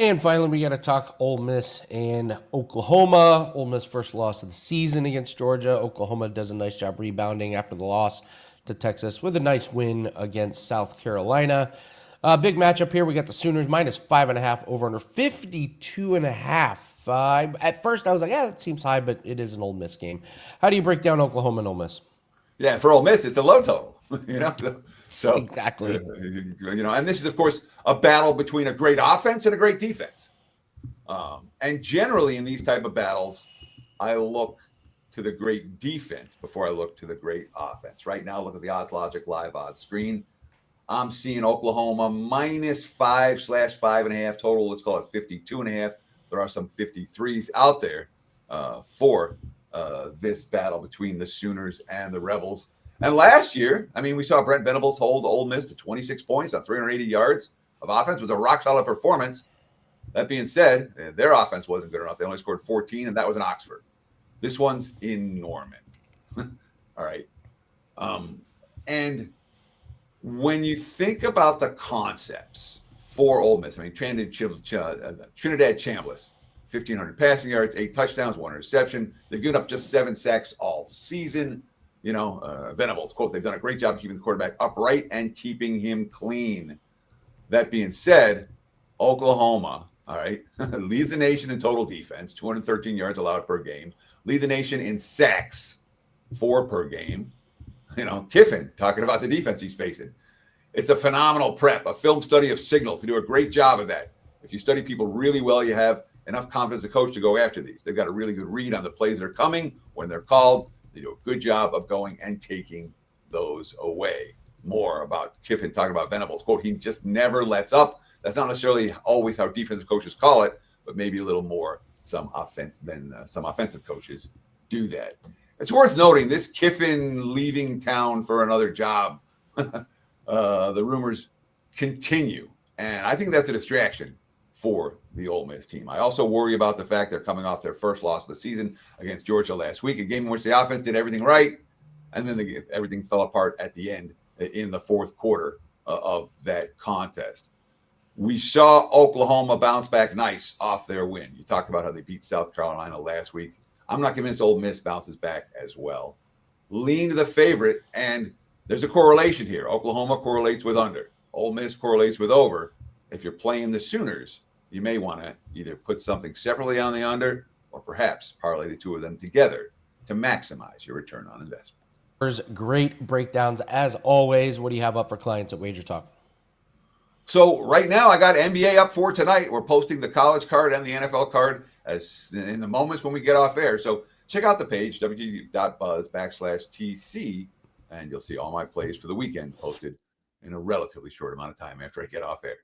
And finally, we got to talk Ole Miss and Oklahoma. Ole Miss first loss of the season against Georgia. Oklahoma does a nice job rebounding after the loss to Texas with a nice win against South Carolina. Big matchup here. We got the Sooners minus 5.5 over under 52.5. At first, I was like, yeah, that seems high, but it is an Ole Miss game. How do you break down Oklahoma and Ole Miss? Yeah, for Ole Miss, it's a low total. So Exactly. and this is of course a battle between a great offense and a great defense. And generally in these type of battles, I look to the great defense before I look to the great offense. Right now, look at the Odds Logic live odds screen. I'm seeing Oklahoma minus 5/5.5 total. Let's call it 52.5. There are some 53s out there for this battle between the Sooners and the Rebels. And last year, I mean, we saw Brent Venables hold Ole Miss to 26 points on 380 yards of offense with a rock-solid performance. That being said, their offense wasn't good enough. They only scored 14, and that was in Oxford. This one's in Norman. All right. And when you think about the concepts for Ole Miss, I mean, Trinidad Chambliss, 1,500 passing yards, 8 touchdowns, 1 interception. They've given up just 7 sacks all season. Venables, quote, they've done a great job keeping the quarterback upright and keeping him clean. That being said, Oklahoma, all right, leads the nation in total defense, 213 yards allowed per game. Lead the nation in sacks, 4 per game. Kiffin talking about the defense he's facing. It's a phenomenal prep, a film study of signals. They do a great job of that. If you study people really well, you have enough confidence as a coach to go after these. They've got a really good read on the plays that are coming when they're called. They do a good job of going and taking those away. More about Kiffin talking about Venables. Quote, he just never lets up. That's not necessarily always how defensive coaches call it, but maybe a little more some offensive coaches do that. It's worth noting this Kiffin leaving town for another job. The rumors continue, and I think that's a distraction for the Ole Miss team. I also worry about the fact they're coming off their first loss of the season against Georgia last week, a game in which the offense did everything right, and then everything fell apart at the end in the fourth quarter of that contest. We saw Oklahoma bounce back nice off their win. You talked about how they beat South Carolina last week. I'm not convinced Ole Miss bounces back as well. Lean to the favorite, and there's a correlation here. Oklahoma correlates with under. Ole Miss correlates with over. If you're playing the Sooners, you may want to either put something separately on the under or perhaps parlay the two of them together to maximize your return on investment. There's great breakdowns as always. What do you have up for clients at Wager Talk? So right now I got NBA up for tonight. We're posting the college card and the NFL card as in the moments when we get off air. So check out the page, wg.buzz/TC, and you'll see all my plays for the weekend posted in a relatively short amount of time after I get off air.